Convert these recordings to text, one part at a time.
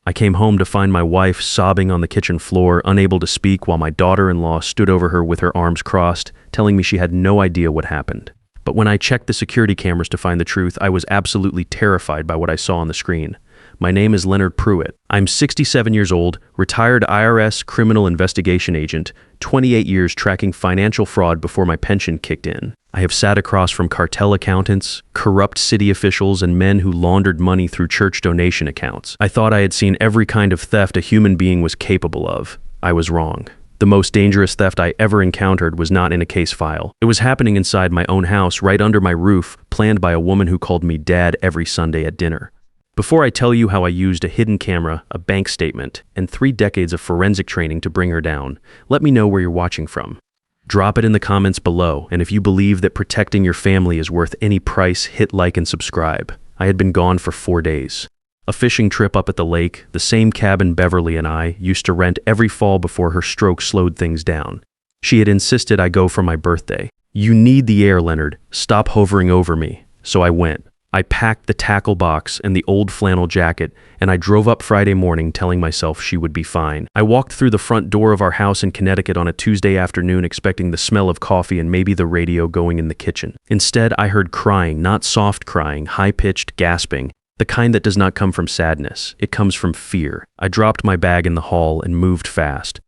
I came home to find my wife sobbing on the kitchen floor, unable to speak, while my daughter-in-law stood over her with her arms crossed, telling me she had no idea what happened. But when I checked the security cameras to find the truth, I was absolutely terrified by what I saw on the screen. My name is Leonard Pruitt. I'm 67 years old, retired IRS criminal investigation agent, 28 years tracking financial fraud before my pension kicked in. I have sat across from cartel accountants, corrupt city officials, and men who laundered money through church donation accounts. I thought I had seen every kind of theft a human being was capable of. I was wrong. The most dangerous theft I ever encountered was not in a case file. It was happening inside my own house, right under my roof, planned by a woman who called me Dad every Sunday at dinner. Before I tell you how I used a hidden camera, a bank statement, and 3 decades of forensic training to bring her down, let me know where you're watching from. Drop it in the comments below, and if you believe that protecting your family is worth any price, hit like and subscribe. I had been gone for 4 days. A fishing trip up at the lake, the same cabin Beverly and I used to rent every fall before her stroke slowed things down. She had insisted I go for my birthday. "You need the air, Leonard. Stop hovering over me." So I went. I packed the tackle box and the old flannel jacket, and I drove up Friday morning telling myself she would be fine. I walked through the front door of our house in Connecticut on a Tuesday afternoon expecting the smell of coffee and maybe the radio going in the kitchen. Instead, I heard crying, not soft crying, high-pitched gasping, the kind that does not come from sadness. It comes from fear. I dropped my bag in the hall and moved fast.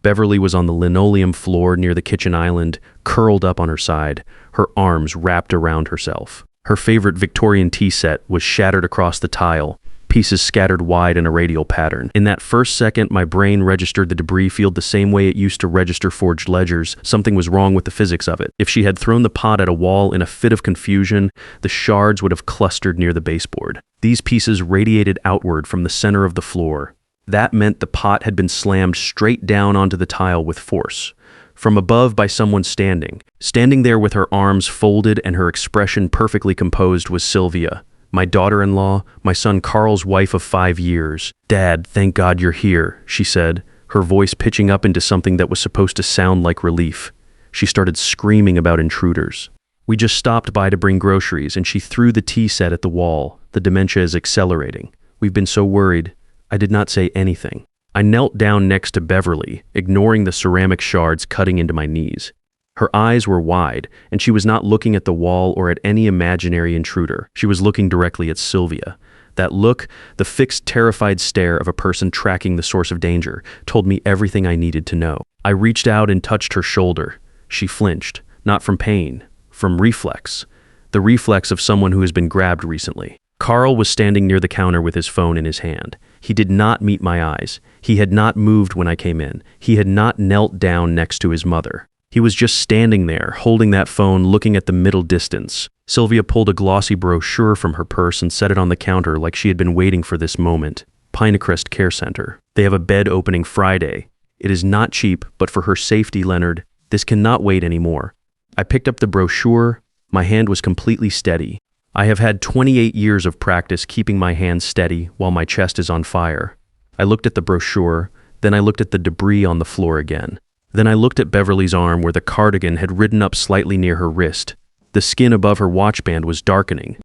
Beverly was on the linoleum floor near the kitchen island, curled up on her side, her arms wrapped around herself. Her favorite Victorian tea set was shattered across the tile, pieces scattered wide in a radial pattern. In that first second, my brain registered the debris field the same way it used to register forged ledgers. Something was wrong with the physics of it. If she had thrown the pot at a wall in a fit of confusion, the shards would have clustered near the baseboard. These pieces radiated outward from the center of the floor. That meant the pot had been slammed straight down onto the tile with force. From above by someone standing. Standing there with her arms folded and her expression perfectly composed was Sylvia, my daughter-in-law, my son Carl's wife of 5 years. "Dad, thank God you're here," she said, her voice pitching up into something that was supposed to sound like relief. She started screaming about intruders. We just stopped by to bring groceries, and she threw the tea set at the wall. The dementia is accelerating. We've been so worried. I did not say anything. I knelt down next to Beverly, ignoring the ceramic shards cutting into my knees. Her eyes were wide, and she was not looking at the wall or at any imaginary intruder. She was looking directly at Sylvia. That look, the fixed, terrified stare of a person tracking the source of danger, told me everything I needed to know. I reached out and touched her shoulder. She flinched, not from pain, from reflex. The reflex of someone who has been grabbed recently. Carl was standing near the counter with his phone in his hand. He did not meet my eyes. He had not moved when I came in. He had not knelt down next to his mother. He was just standing there, holding that phone, looking at the middle distance. Sylvia pulled a glossy brochure from her purse and set it on the counter like she had been waiting for this moment. Pinecrest Care Center. They have a bed opening Friday. It is not cheap, but for her safety, Leonard, this cannot wait anymore. I picked up the brochure. My hand was completely steady. I have had 28 years of practice keeping my hands steady while my chest is on fire. I looked at the brochure, then I looked at the debris on the floor again. Then I looked at Beverly's arm where the cardigan had ridden up slightly near her wrist. The skin above her watchband was darkening.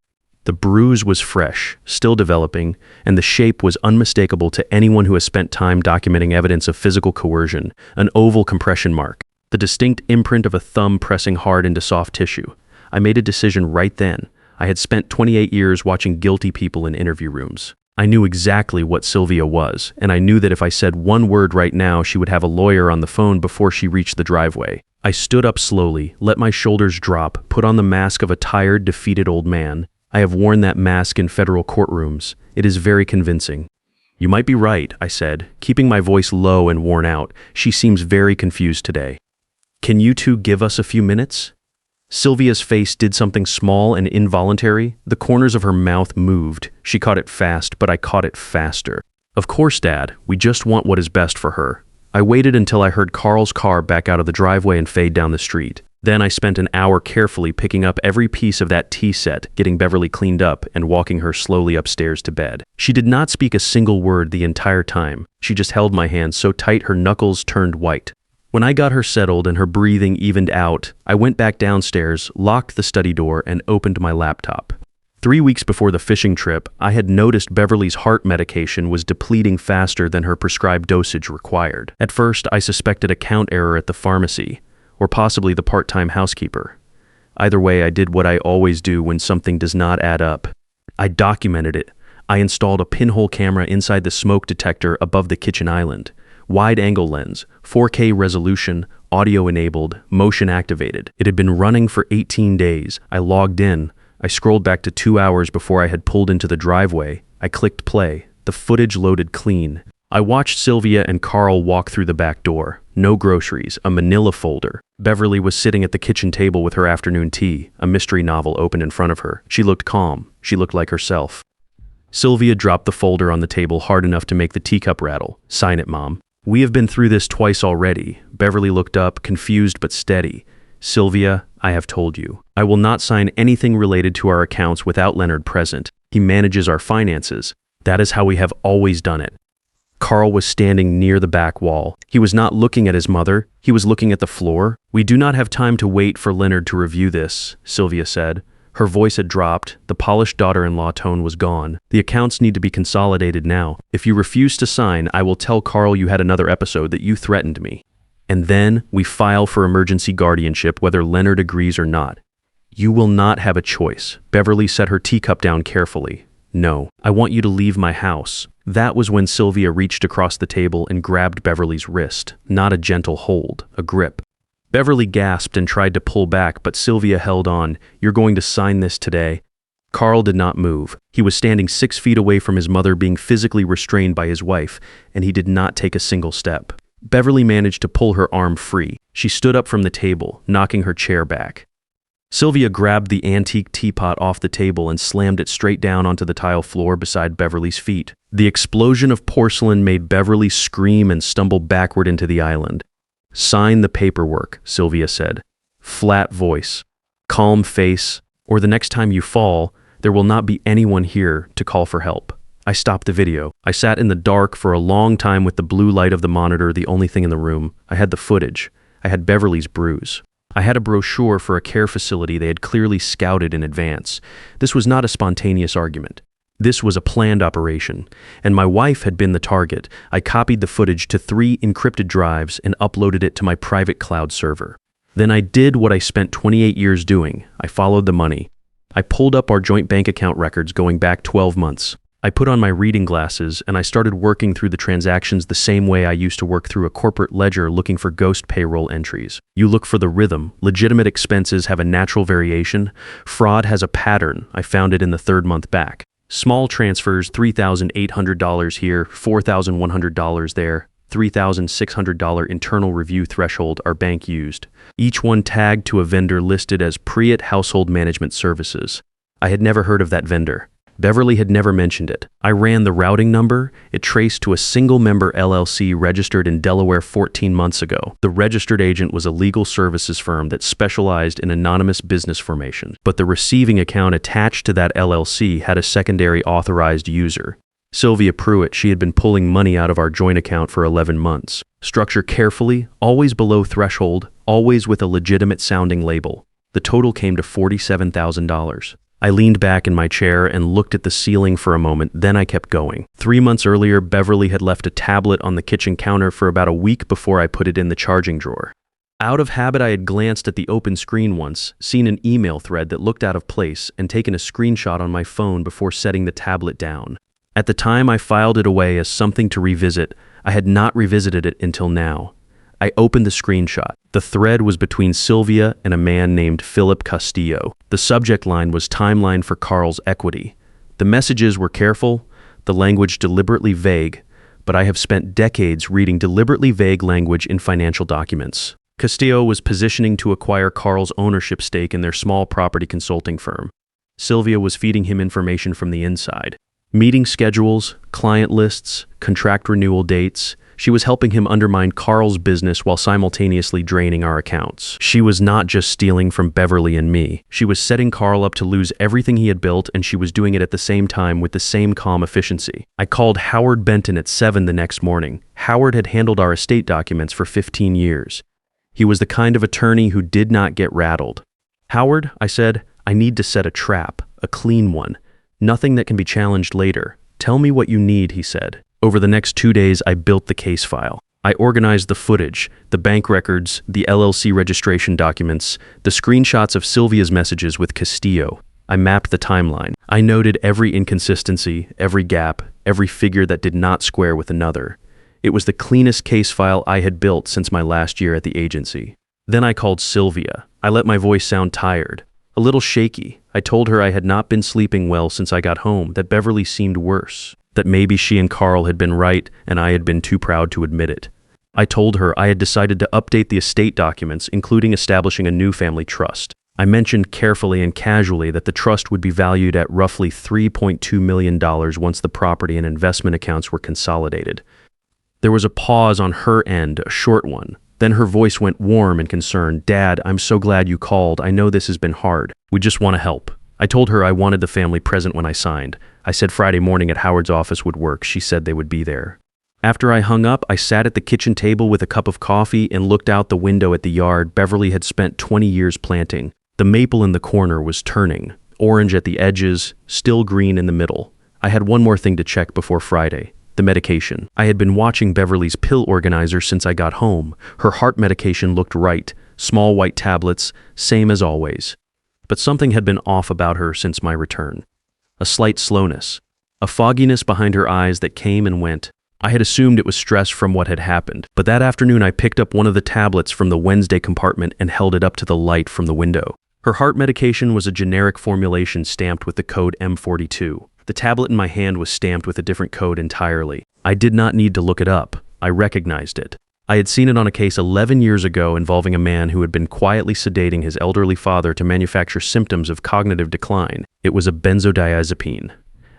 The bruise was fresh, still developing, and the shape was unmistakable to anyone who has spent time documenting evidence of physical coercion, an oval compression mark, the distinct imprint of a thumb pressing hard into soft tissue. I made a decision right then. I had spent 28 years watching guilty people in interview rooms. I knew exactly what Sylvia was, and I knew that if I said one word right now, she would have a lawyer on the phone before she reached the driveway. I stood up slowly, let my shoulders drop, put on the mask of a tired, defeated old man. I have worn that mask in federal courtrooms. It is very convincing. "You might be right," I said, keeping my voice low and worn out. "She seems very confused today. Can you two give us a few minutes?" Sylvia's face did something small and involuntary. The corners of her mouth moved. She caught it fast, but I caught it faster. "Of course, Dad. We just want what is best for her." I waited until I heard Carl's car back out of the driveway and fade down the street. Then I spent an hour carefully picking up every piece of that tea set, getting Beverly cleaned up, and walking her slowly upstairs to bed. She did not speak a single word the entire time. She just held my hand so tight her knuckles turned white. When I got her settled and her breathing evened out, I went back downstairs, locked the study door, and opened my laptop. 3 weeks before the fishing trip, I had noticed Beverly's heart medication was depleting faster than her prescribed dosage required. At first, I suspected a count error at the pharmacy, or possibly the part-time housekeeper. Either way, I did what I always do when something does not add up. I documented it. I installed a pinhole camera inside the smoke detector above the kitchen island. Wide-angle lens, 4K resolution, audio-enabled, motion-activated. It had been running for 18 days. I logged in. I scrolled back to 2 hours before I had pulled into the driveway. I clicked play. The footage loaded clean. I watched Sylvia and Carl walk through the back door. No groceries, a manila folder. Beverly was sitting at the kitchen table with her afternoon tea, a mystery novel open in front of her. She looked calm. She looked like herself. Sylvia dropped the folder on the table hard enough to make the teacup rattle. "Sign it, Mom." "We have been through this twice already." Beverly looked up, confused but steady. "Sylvia, I have told you. I will not sign anything related to our accounts without Leonard present. He manages our finances. That is how we have always done it." Carl was standing near the back wall. He was not looking at his mother. He was looking at the floor. "We do not have time to wait for Leonard to review this," Sylvia said. Her voice had dropped. The polished daughter-in-law tone was gone. "The accounts need to be consolidated now. If you refuse to sign, I will tell Carl you had another episode, that you threatened me. And then we file for emergency guardianship whether Leonard agrees or not. You will not have a choice." Beverly set her teacup down carefully. "No, I want you to leave my house." That was when Sylvia reached across the table and grabbed Beverly's wrist. Not a gentle hold, a grip. Beverly gasped and tried to pull back, but Sylvia held on. "You're going to sign this today." Carl did not move. He was standing 6 feet away from his mother, being physically restrained by his wife, and he did not take a single step. Beverly managed to pull her arm free. She stood up from the table, knocking her chair back. Sylvia grabbed the antique teapot off the table and slammed it straight down onto the tile floor beside Beverly's feet. The explosion of porcelain made Beverly scream and stumble backward into the island. "Sign the paperwork," Sylvia said. Flat voice, calm face, "or the next time you fall, there will not be anyone here to call for help." I stopped the video. I sat in the dark for a long time with the blue light of the monitor the only thing in the room. I had the footage. I had Beverly's bruise. I had a brochure for a care facility they had clearly scouted in advance. This was not a spontaneous argument. This was a planned operation, and my wife had been the target. I copied the footage to 3 encrypted drives and uploaded it to my private cloud server. Then I did what I spent 28 years doing. I followed the money. I pulled up our joint bank account records going back 12 months. I put on my reading glasses and I started working through the transactions the same way I used to work through a corporate ledger looking for ghost payroll entries. You look for the rhythm. Legitimate expenses have a natural variation. Fraud has a pattern. I found it in the 3rd month back. Small transfers, $3,800 here, $4,100 there, $3,600 internal review threshold are bank used. Each one tagged to a vendor listed as Priat Household Management Services. I had never heard of that vendor. Beverly had never mentioned it. I ran the routing number. It traced to a single-member LLC registered in Delaware 14 months ago. The registered agent was a legal services firm that specialized in anonymous business formation, but the receiving account attached to that LLC had a secondary authorized user. Sylvia Pruitt. She had been pulling money out of our joint account for 11 months. Structure carefully, always below threshold, always with a legitimate-sounding label. The total came to $47,000. I leaned back in my chair and looked at the ceiling for a moment, then I kept going. 3 months earlier, Beverly had left a tablet on the kitchen counter for about a week before I put it in the charging drawer. Out of habit, I had glanced at the open screen once, seen an email thread that looked out of place, and taken a screenshot on my phone before setting the tablet down. At the time, I filed it away as something to revisit. I had not revisited it until now. I opened the screenshot. The thread was between Sylvia and a man named Philip Castillo. The subject line was Timeline for Carl's Equity. The messages were careful, the language deliberately vague, but I have spent decades reading deliberately vague language in financial documents. Castillo was positioning to acquire Carl's ownership stake in their small property consulting firm. Sylvia was feeding him information from the inside. Meeting schedules, client lists, contract renewal dates. She was helping him undermine Carl's business while simultaneously draining our accounts. She was not just stealing from Beverly and me. She was setting Carl up to lose everything he had built, and she was doing it at the same time with the same calm efficiency. I called Howard Benton at 7 the next morning. Howard had handled our estate documents for 15 years. He was the kind of attorney who did not get rattled. "Howard," I said, I need to set a trap, a clean one. Nothing that can be challenged later. Tell me what you need, he said. Over the next 2 days, I built the case file. I organized the footage, the bank records, the LLC registration documents, the screenshots of Sylvia's messages with Castillo. I mapped the timeline. I noted every inconsistency, every gap, every figure that did not square with another. It was the cleanest case file I had built since my last year at the agency. Then I called Sylvia. I let my voice sound tired, a little shaky. I told her I had not been sleeping well since I got home, that Beverly seemed worse, that maybe she and Carl had been right and I had been too proud to admit it. I told her I had decided to update the estate documents, including establishing a new family trust. I mentioned carefully and casually that the trust would be valued at roughly $3.2 million once the property and investment accounts were consolidated. There was a pause on her end, a short one. Then her voice went warm and concerned. Dad, I'm so glad you called. I know this has been hard. We just want to help. I told her I wanted the family present when I signed. I said Friday morning at Howard's office would work. She said they would be there. After I hung up, I sat at the kitchen table with a cup of coffee and looked out the window at the yard Beverly had spent 20 years planting. The maple in the corner was turning, orange at the edges, still green in the middle. I had one more thing to check before Friday. The medication. I had been watching Beverly's pill organizer since I got home. Her heart medication looked right, small white tablets, same as always. But something had been off about her since my return. A slight slowness, a fogginess behind her eyes that came and went. I had assumed it was stress from what had happened, but that afternoon I picked up one of the tablets from the Wednesday compartment and held it up to the light from the window. Her heart medication was a generic formulation stamped with the code M42. The tablet in my hand was stamped with a different code entirely. I did not need to look it up. I recognized it. I had seen it on a case 11 years ago involving a man who had been quietly sedating his elderly father to manufacture symptoms of cognitive decline. It was a benzodiazepine,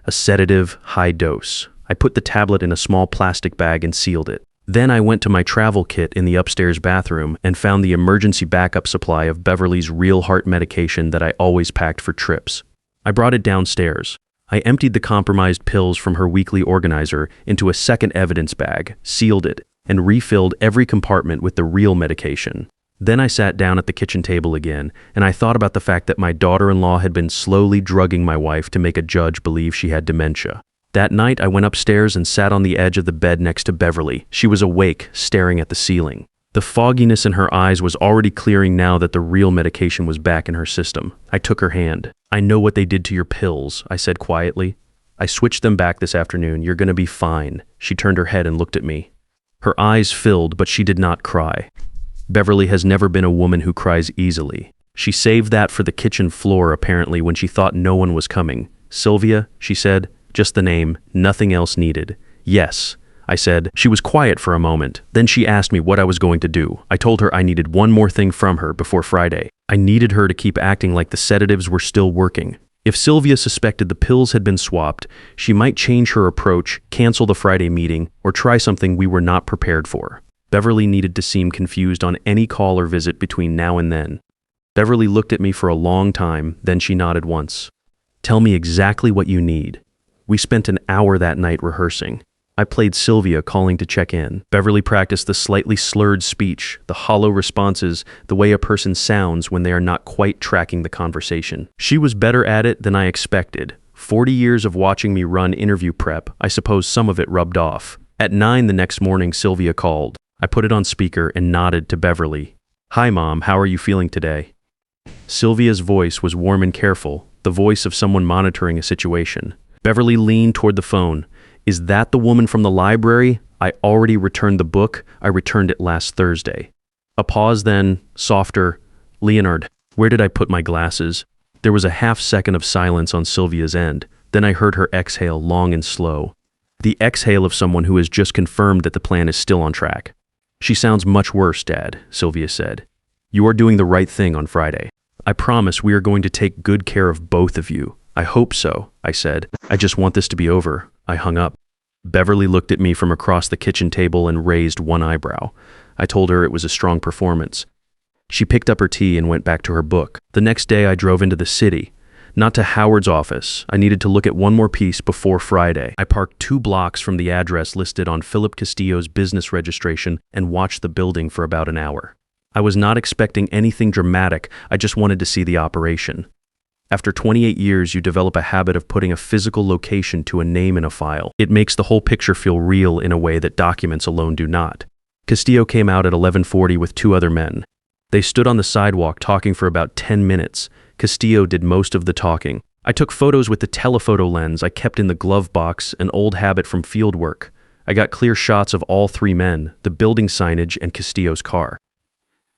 a sedative, high dose. I put the tablet in a small plastic bag and sealed it. Then I went to my travel kit in the upstairs bathroom and found the emergency backup supply of Beverly's real heart medication that I always packed for trips. I brought it downstairs. I emptied the compromised pills from her weekly organizer into a second evidence bag, sealed it, and refilled every compartment with the real medication. Then I sat down at the kitchen table again, and I thought about the fact that my daughter-in-law had been slowly drugging my wife to make a judge believe she had dementia. That night, I went upstairs and sat on the edge of the bed next to Beverly. She was awake, staring at the ceiling. The fogginess in her eyes was already clearing now that the real medication was back in her system. I took her hand. I know what they did to your pills, I said quietly. I switched them back this afternoon. You're going to be fine. She turned her head and looked at me. Her eyes filled, but she did not cry. Beverly has never been a woman who cries easily. She saved that for the kitchen floor, apparently, when she thought no one was coming. Sylvia, she said, just the name, nothing else needed. Yes, I said. She was quiet for a moment. Then she asked me what I was going to do. I told her I needed one more thing from her before Friday. I needed her to keep acting like the sedatives were still working. If Sylvia suspected the pills had been swapped, she might change her approach, cancel the Friday meeting, or try something we were not prepared for. Beverly needed to seem confused on any call or visit between now and then. Beverly looked at me for a long time, then she nodded once. Tell me exactly what you need. We spent an hour that night rehearsing. I played Sylvia calling to check in. Beverly practiced the slightly slurred speech, the hollow responses, the way a person sounds when they are not quite tracking the conversation. She was better at it than I expected. 40 years of watching me run interview prep, I suppose some of it rubbed off. At 9 the next morning, Sylvia called. I put it on speaker and nodded to Beverly. Hi, Mom, how are you feeling today? Sylvia's voice was warm and careful, the voice of someone monitoring a situation. Beverly leaned toward the phone. Is that the woman from the library? I already returned the book. I returned it last Thursday. A pause then, softer. Leonard, where did I put my glasses? There was a half-second of silence on Sylvia's end. Then I heard her exhale, long and slow. The exhale of someone who has just confirmed that the plan is still on track. She sounds much worse, Dad, Sylvia said. You are doing the right thing on Friday. I promise we are going to take good care of both of you. I hope so, I said. I just want this to be over. I hung up. Beverly looked at me from across the kitchen table and raised one eyebrow. I told her it was a strong performance. She picked up her tea and went back to her book. The next day I drove into the city. Not to Howard's office. I needed to look at one more piece before Friday. I parked 2 blocks from the address listed on Philip Castillo's business registration and watched the building for about an hour. I was not expecting anything dramatic. I just wanted to see the operation. After 28 years, you develop a habit of putting a physical location to a name in a file. It makes the whole picture feel real in a way that documents alone do not. Castillo came out at 11:40 with 2 other men. They stood on the sidewalk talking for about 10 minutes. Castillo did most of the talking. I took photos with the telephoto lens I kept in the glove box, an old habit from field work. I got clear shots of all 3 men, the building signage, and Castillo's car.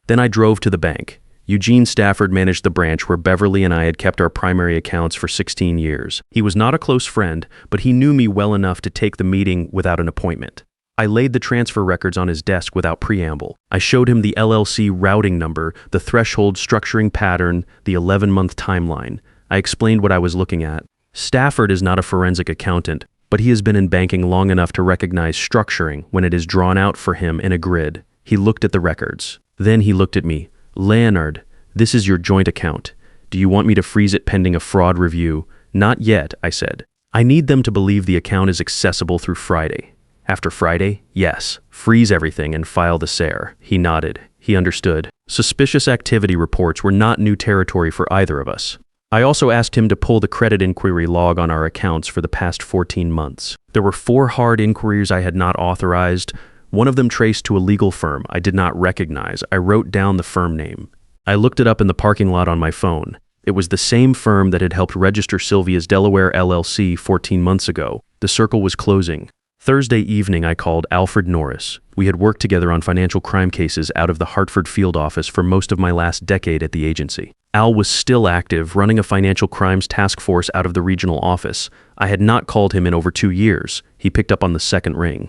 Then I drove to the bank. Eugene Stafford managed the branch where Beverly and I had kept our primary accounts for 16 years. He was not a close friend, but he knew me well enough to take the meeting without an appointment. I laid the transfer records on his desk without preamble. I showed him the LLC routing number, the threshold structuring pattern, the 11-month timeline. I explained what I was looking at. Stafford is not a forensic accountant, but he has been in banking long enough to recognize structuring when it is drawn out for him in a grid. He looked at the records. Then he looked at me. "Leonard, this is your joint account. Do you want me to freeze it pending a fraud review?" "Not yet," I said. "I need them to believe the account is accessible through Friday." "After Friday?" "Yes. Freeze everything and file the SARE." He nodded. He understood. Suspicious activity reports were not new territory for either of us. I also asked him to pull the credit inquiry log on our accounts for the past 14 months. There were 4 hard inquiries I had not authorized. One of them traced to a legal firm I did not recognize. I wrote down the firm name. I looked it up in the parking lot on my phone. It was the same firm that had helped register Sylvia's Delaware LLC 14 months ago. The circle was closing. Thursday evening, I called Alfred Norris. We had worked together on financial crime cases out of the Hartford field office for most of my last decade at the agency. Al was still active, running a financial crimes task force out of the regional office. I had not called him in over 2 years. He picked up on the second ring.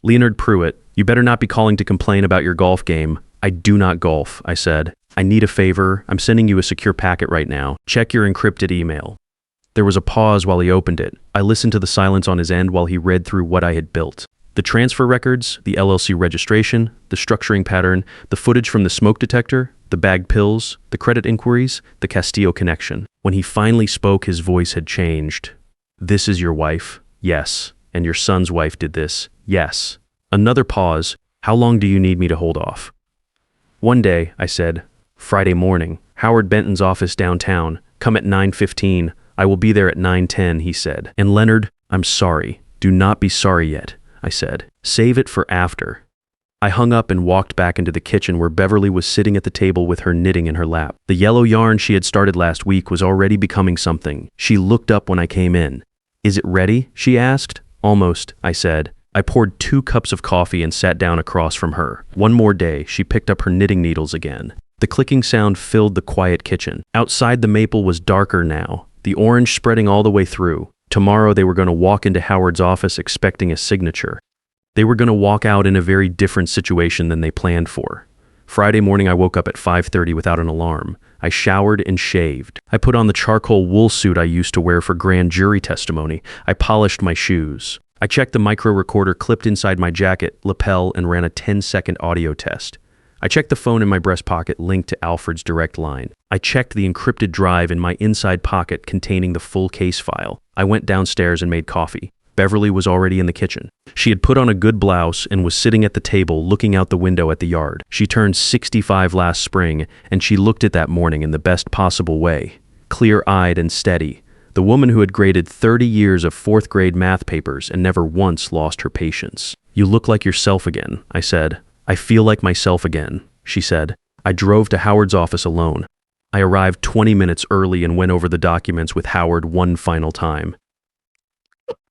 "Leonard Pruitt, you better not be calling to complain about your golf game." "I do not golf," I said. "I need a favor. I'm sending you a secure packet right now. Check your encrypted email." There was a pause while he opened it. I listened to the silence on his end while he read through what I had built. The transfer records, the LLC registration, the structuring pattern, the footage from the smoke detector, the bagged pills, the credit inquiries, the Castillo connection. When he finally spoke, his voice had changed. "This is your wife?" "Yes." "And your son's wife did this?" "Yes." Another pause. "How long do you need me to hold off?" "One day," I said. "Friday morning. Howard Benton's office downtown. Come at 9:15. I will be there at 9:10, he said. "And Leonard, I'm sorry." "Do not be sorry yet," I said. "Save it for after." I hung up and walked back into the kitchen where Beverly was sitting at the table with her knitting in her lap. The yellow yarn she had started last week was already becoming something. She looked up when I came in. "Is it ready?" she asked. "Almost," I said. I poured 2 cups of coffee and sat down across from her. One more day, she picked up her knitting needles again. The clicking sound filled the quiet kitchen. Outside, the maple was darker now, the orange spreading all the way through. Tomorrow, they were going to walk into Howard's office expecting a signature. They were going to walk out in a very different situation than they planned for. Friday morning, I woke up at 5:30 without an alarm. I showered and shaved. I put on the charcoal wool suit I used to wear for grand jury testimony. I polished my shoes. I checked the micro recorder clipped inside my jacket, lapel, and ran a 10-second audio test. I checked the phone in my breast pocket linked to Alfred's direct line. I checked the encrypted drive in my inside pocket containing the full case file. I went downstairs and made coffee. Beverly was already in the kitchen. She had put on a good blouse and was sitting at the table looking out the window at the yard. She turned 65 last spring, and she looked it that morning in the best possible way. Clear-eyed and steady. The woman who had graded 30 years of 4th grade math papers and never once lost her patience. "You look like yourself again," I said. "I feel like myself again," she said. I drove to Howard's office alone. I arrived 20 minutes early and went over the documents with Howard one final time.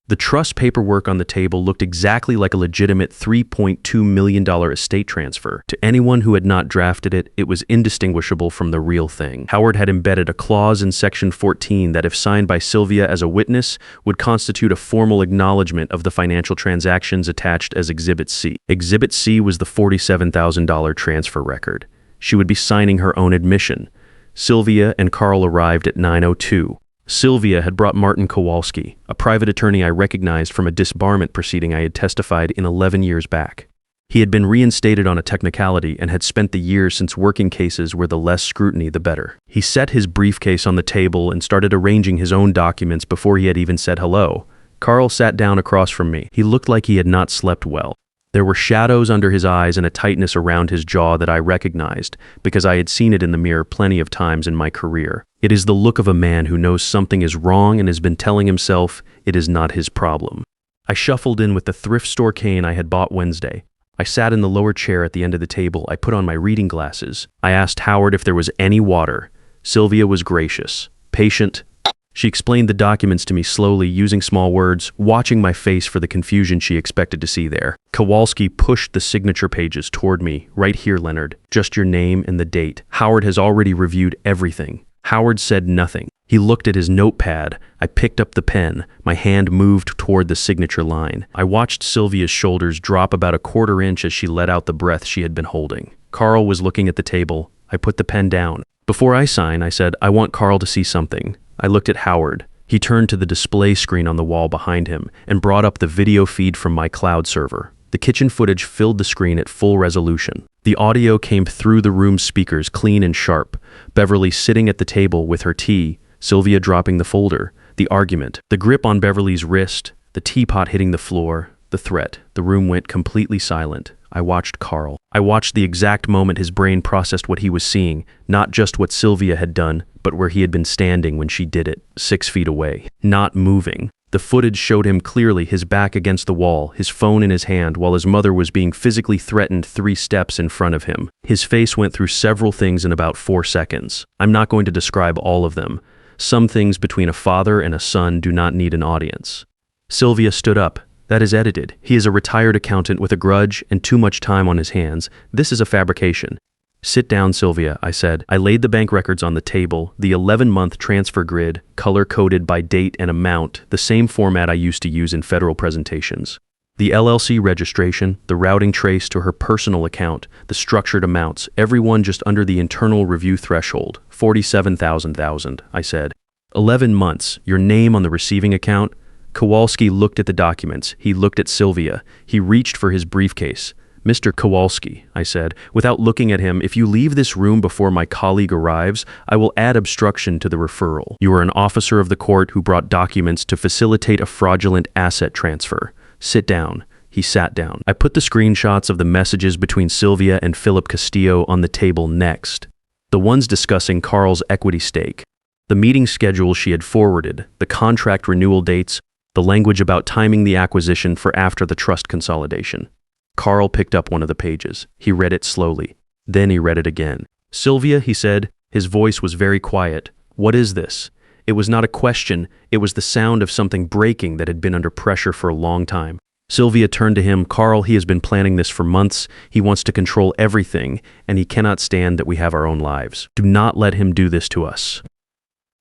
The trust paperwork on the table looked exactly like a legitimate $3.2 million estate transfer. To anyone who had not drafted it, it was indistinguishable from the real thing. Howard had embedded a clause in Section 14 that, if signed by Sylvia as a witness, would constitute a formal acknowledgement of the financial transactions attached as Exhibit C. Exhibit C was the $47,000 transfer record. She would be signing her own admission. Sylvia and Carl arrived at 9:02. Sylvia had brought Martin Kowalski, a private attorney I recognized from a disbarment proceeding I had testified in 11 years back. He had been reinstated on a technicality and had spent the years since working cases where the less scrutiny the better. He set his briefcase on the table and started arranging his own documents before he had even said hello. Carl sat down across from me. He looked like he had not slept well. There were shadows under his eyes and a tightness around his jaw that I recognized, because I had seen it in the mirror plenty of times in my career. It is the look of a man who knows something is wrong and has been telling himself it is not his problem. I shuffled in with the thrift store cane I had bought Wednesday. I sat in the lower chair at the end of the table. I put on my reading glasses. I asked Howard if there was any water. Sylvia was gracious, patient. She explained the documents to me slowly, using small words, watching my face for the confusion she expected to see there. Kowalski pushed the signature pages toward me. Right here, Leonard. Just your name and the date. Howard has already reviewed everything. Howard said nothing. He looked at his notepad. I picked up the pen. My hand moved toward the signature line. I watched Sylvia's shoulders drop about a quarter inch as she let out the breath she had been holding. Carl was looking at the table. I put the pen down. Before I sign, I said, I want Carl to see something. I looked at Howard. He turned to the display screen on the wall behind him and brought up the video feed from my cloud server. The kitchen footage filled the screen at full resolution. The audio came through the room's speakers clean and sharp. Beverly sitting at the table with her tea, Sylvia dropping the folder, the argument, the grip on Beverly's wrist, the teapot hitting the floor, the threat. The room went completely silent. I watched Carl. I watched the exact moment his brain processed what he was seeing, not just what Sylvia had done, but where he had been standing when she did it, 6 feet away, not moving. The footage showed him clearly, his back against the wall, his phone in his hand, while his mother was being physically threatened 3 steps in front of him. His face went through several things in about 4 seconds. I'm not going to describe all of them. Some things between a father and a son do not need an audience. Sylvia stood up. That is edited. He is a retired accountant with a grudge and too much time on his hands. This is a fabrication. Sit down, Sylvia, I said. I laid the bank records on the table, the 11-month transfer grid, color-coded by date and amount, the same format I used to use in federal presentations. The LLC registration, the routing trace to her personal account, the structured amounts, everyone just under the internal review threshold, 47,000, I said. 11 months, your name on the receiving account. Kowalski looked at the documents. He looked at Sylvia. He reached for his briefcase. Mr. Kowalski, I said, without looking at him, if you leave this room before my colleague arrives, I will add obstruction to the referral. You are an officer of the court who brought documents to facilitate a fraudulent asset transfer. Sit down. He sat down. I put the screenshots of the messages between Sylvia and Philip Castillo on the table next. The ones discussing Carl's equity stake. The meeting schedule she had forwarded, the contract renewal dates, the language about timing the acquisition for after the trust consolidation. Carl picked up one of the pages. He read it slowly. Then he read it again. Sylvia, he said. His voice was very quiet. What is this? It was not a question. It was the sound of something breaking that had been under pressure for a long time. Sylvia turned to him. Carl, he has been planning this for months. He wants to control everything, and he cannot stand that we have our own lives. Do not let him do this to us.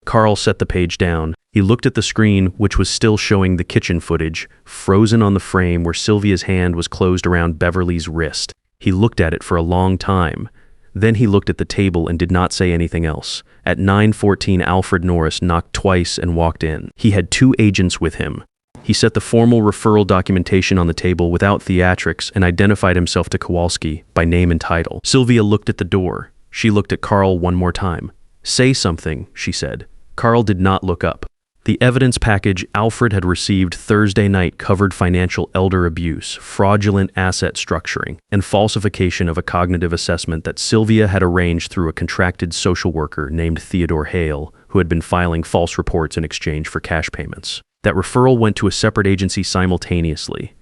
Carl set the page down. He looked at the screen, which was still showing the kitchen footage, frozen on the frame where Sylvia's hand was closed around Beverly's wrist. He looked at it for a long time. Then he looked at the table and did not say anything else. At 9:14, Alfred Norris knocked twice and walked in. He had 2 agents with him. He set the formal referral documentation on the table without theatrics and identified himself to Kowalski by name and title. Sylvia looked at the door. She looked at Carl one more time. Say something, she said. Carl did not look up. The evidence package Alfred had received Thursday night covered financial elder abuse, fraudulent asset structuring, and falsification of a cognitive assessment that Sylvia had arranged through a contracted social worker named Theodore Hale, who had been filing false reports in exchange for cash payments. That referral went to a separate agency simultaneously.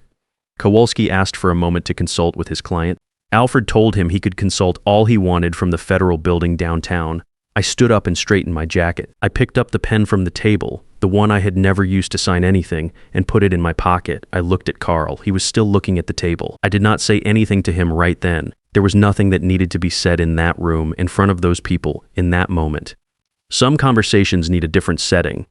Kowalski asked for a moment to consult with his client. Alfred told him he could consult all he wanted from the federal building downtown. I stood up and straightened my jacket. I picked up the pen from the table, the one I had never used to sign anything, and put it in my pocket. I looked at Carl. He was still looking at the table. I did not say anything to him right then. There was nothing that needed to be said in that room, in front of those people, in that moment. Some conversations need a different setting.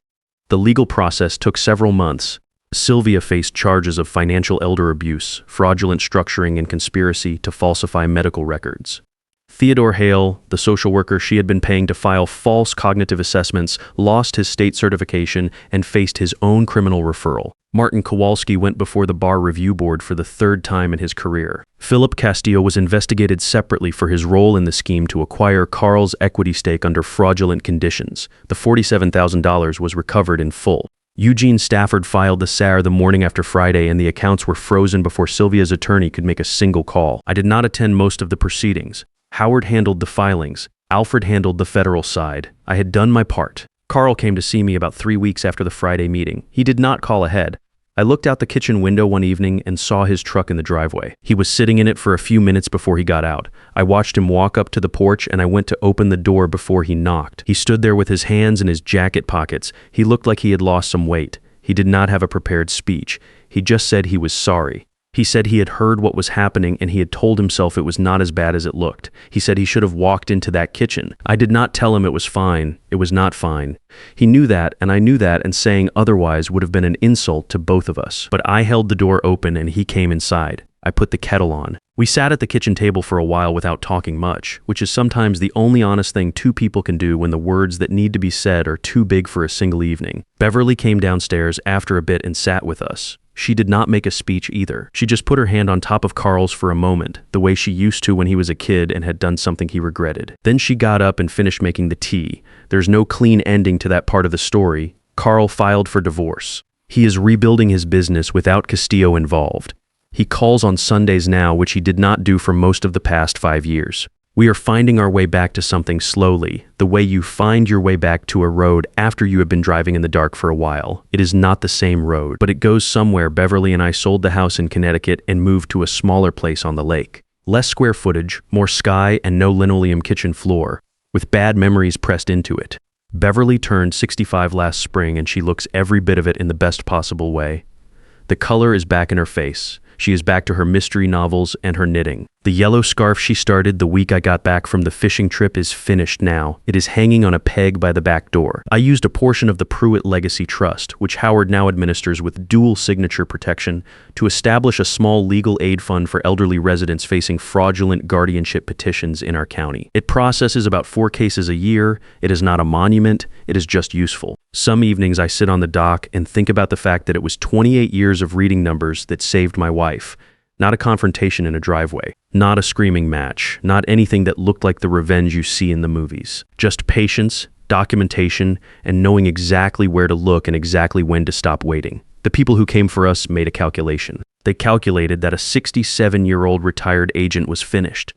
The legal process took several months. Sylvia faced charges of financial elder abuse, fraudulent structuring, and conspiracy to falsify medical records. Theodore Hale, the social worker she had been paying to file false cognitive assessments, lost his state certification and faced his own criminal referral. Martin Kowalski went before the Bar Review Board for the 3rd time in his career. Philip Castillo was investigated separately for his role in the scheme to acquire Carl's equity stake under fraudulent conditions. The $47,000 was recovered in full. Eugene Stafford filed the SAR the morning after Friday, and the accounts were frozen before Sylvia's attorney could make a single call. I did not attend most of the proceedings. Howard handled the filings. Alfred handled the federal side. I had done my part. Carl came to see me about 3 weeks after the Friday meeting. He did not call ahead. I looked out the kitchen window one evening and saw his truck in the driveway. He was sitting in it for a few minutes before he got out. I watched him walk up to the porch, and I went to open the door before he knocked. He stood there with his hands in his jacket pockets. He looked like he had lost some weight. He did not have a prepared speech. He just said he was sorry. He said he had heard what was happening, and he had told himself it was not as bad as it looked. He said he should have walked into that kitchen. I did not tell him it was fine. It was not fine. He knew that, and I knew that, and saying otherwise would have been an insult to both of us. But I held the door open, and he came inside. I put the kettle on. We sat at the kitchen table for a while without talking much, which is sometimes the only honest thing two people can do when the words that need to be said are too big for a single evening. Beverly came downstairs after a bit and sat with us. She did not make a speech either. She just put her hand on top of Carl's for a moment, the way she used to when he was a kid and had done something he regretted. Then she got up and finished making the tea. There's no clean ending to that part of the story. Carl filed for divorce. He is rebuilding his business without Castillo involved. He calls on Sundays now, which he did not do for most of the past 5 years. We are finding our way back to something slowly, the way you find your way back to a road after you have been driving in the dark for a while. It is not the same road, but it goes somewhere. Beverly and I sold the house in Connecticut and moved to a smaller place on the lake. Less square footage, more sky, and no linoleum kitchen floor, with bad memories pressed into it. Beverly turned 65 last spring, and she looks every bit of it in the best possible way. The color is back in her face. She is back to her mystery novels and her knitting. The yellow scarf she started the week I got back from the fishing trip is finished now. It is hanging on a peg by the back door. I used a portion of the Pruitt Legacy Trust, which Howard now administers with dual signature protection, to establish a small legal aid fund for elderly residents facing fraudulent guardianship petitions in our county. It processes about 4 cases a year. It is not a monument. It is just useful. Some evenings I sit on the dock and think about the fact that it was 28 years of reading numbers that saved my wife. Not a confrontation in a driveway, not a screaming match, not anything that looked like the revenge you see in the movies. Just patience, documentation, and knowing exactly where to look and exactly when to stop waiting. The people who came for us made a calculation. They calculated that a 67-year-old retired agent was finished.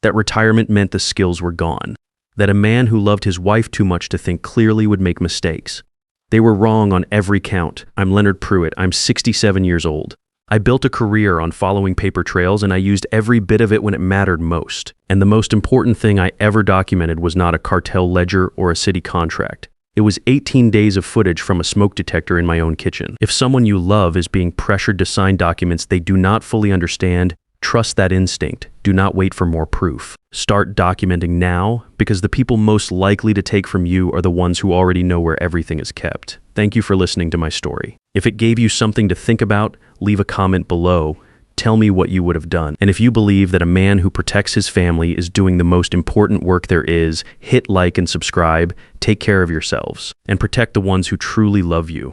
That retirement meant the skills were gone. That a man who loved his wife too much to think clearly would make mistakes. They were wrong on every count. I'm Leonard Pruitt. I'm 67 years old. I built a career on following paper trails, and I used every bit of it when it mattered most. And the most important thing I ever documented was not a cartel ledger or a city contract. It was 18 days of footage from a smoke detector in my own kitchen. If someone you love is being pressured to sign documents they do not fully understand, trust that instinct. Do not wait for more proof. Start documenting now, because the people most likely to take from you are the ones who already know where everything is kept. Thank you for listening to my story. If it gave you something to think about, leave a comment below. Tell me what you would have done. And if you believe that a man who protects his family is doing the most important work there is, hit like and subscribe, take care of yourselves, and protect the ones who truly love you.